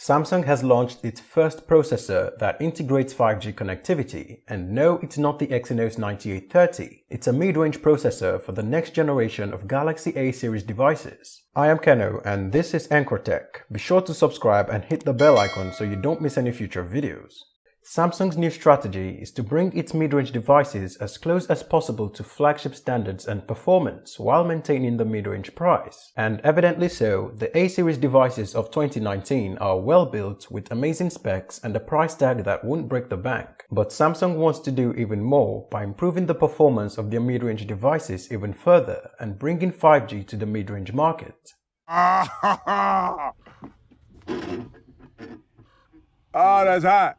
Samsung has launched its first processor that integrates 5G connectivity, and no, it's not the Exynos 9830. It's a mid-range processor for the next generation of Galaxy A series devices. I am Keno and this is Anchor Tech. Be sure to subscribe and hit the bell icon so you don't miss any future videos. Samsung's new strategy is to bring its mid-range devices as close as possible to flagship standards and performance while maintaining the mid-range price. And evidently so, the A-series devices of 2019 are well built with amazing specs and a price tag that won't break the bank. But Samsung wants to do even more by improving the performance of their mid-range devices even further and bringing 5G to the mid-range market. Oh, that's hot.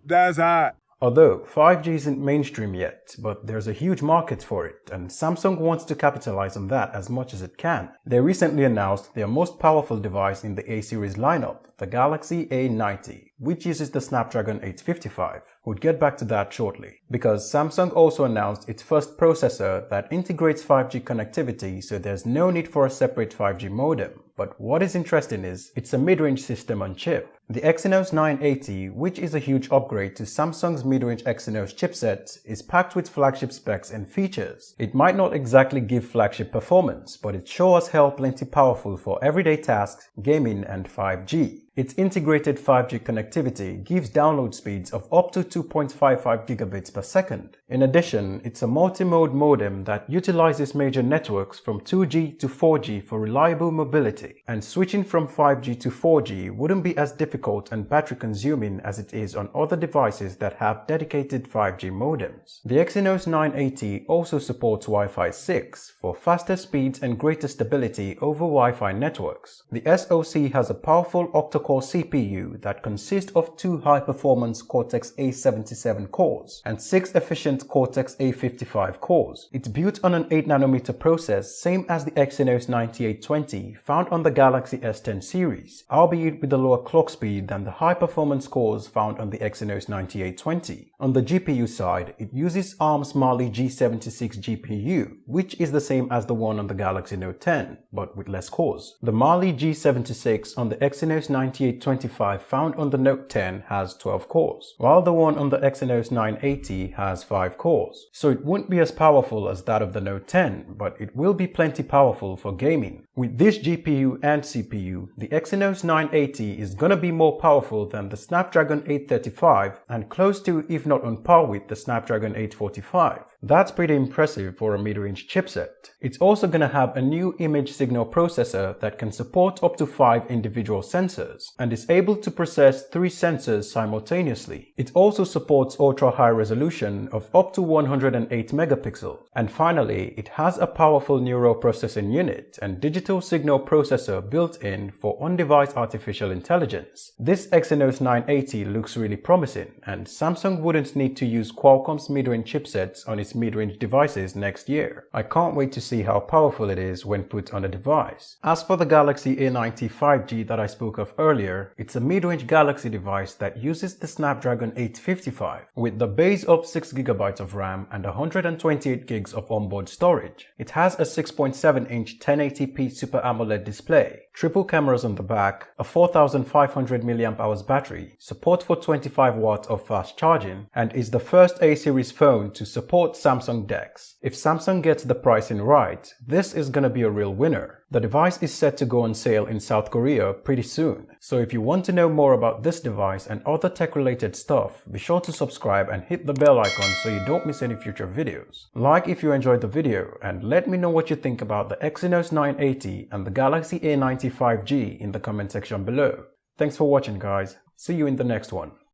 That's hot. Although 5G isn't mainstream yet, but there's a huge market for it, and Samsung wants to capitalize on that as much as it can. They recently announced their most powerful device in the A-series lineup, the Galaxy A90, which uses the Snapdragon 855. We'll get back to that shortly, because Samsung also announced its first processor that integrates 5G connectivity, so there's no need for a separate 5G modem. But what is interesting is, it's a mid-range system on chip. The Exynos 980, which is a huge upgrade to Samsung's mid-range Exynos chipset, is packed with flagship specs and features. It might not exactly give flagship performance, but it sure as hell plenty powerful for everyday tasks, gaming and 5G. Its integrated 5G connectivity gives download speeds of up to 2.55 gigabits per second. In addition, it's a multi-mode modem that utilizes major networks from 2G to 4G for reliable mobility. And switching from 5G to 4G wouldn't be as difficult and battery consuming as it is on other devices that have dedicated 5G modems. The Exynos 980 also supports Wi-Fi 6 for faster speeds and greater stability over Wi-Fi networks. The SoC has a powerful octa-core CPU that consists of 2 high-performance Cortex A77 cores and 6 efficient Cortex A55 cores. It's built on an 8nm process, same as the Exynos 9820 found on the Galaxy S10 series, albeit with a lower clock speed than the high-performance cores found on the Exynos 9820. On the GPU side, it uses ARM's Mali G76 GPU, which is the same as the one on the Galaxy Note 10, but with less cores. The Mali G76 on the Exynos 9825 found on the Note 10 has 12 cores, while the one on the Exynos 980 has 5 cores. So it won't be as powerful as that of the Note 10, but it will be plenty powerful for gaming. With this GPU and CPU, the Exynos 980 is gonna be more powerful than the Snapdragon 835 and close to, if not on par with, the Snapdragon 845. That's pretty impressive for a mid-range chipset. It's also gonna have a new image signal processor that can support up to 5 individual sensors and is able to process 3 sensors simultaneously. It also supports ultra-high resolution of up to 108 megapixels. And finally, it has a powerful neural processing unit and digital signal processor built in for on-device artificial intelligence. This Exynos 980 looks really promising, and Samsung wouldn't need to use Qualcomm's mid-range chipsets on its mid-range devices next year. I can't wait to see how powerful it is when put on a device. As for the Galaxy A90 5G that I spoke of earlier, it's a mid-range Galaxy device that uses the Snapdragon 855 with the base of 6GB of RAM and 128 gigs of onboard storage. It has a 6.7-inch 1080p Super AMOLED display, triple cameras on the back, a 4500 mAh battery, support for 25 watts of fast charging, and is the first A-series phone to support Samsung DeX. If Samsung gets the pricing right, this is gonna be a real winner. The device is set to go on sale in South Korea pretty soon. So if you want to know more about this device and other tech-related stuff, be sure to subscribe and hit the bell icon so you don't miss any future videos. Like if you enjoyed the video, and let me know what you think about the Exynos 980 and the Galaxy A90 5G in the comment section below. Thanks for watching, guys. See you in the next one.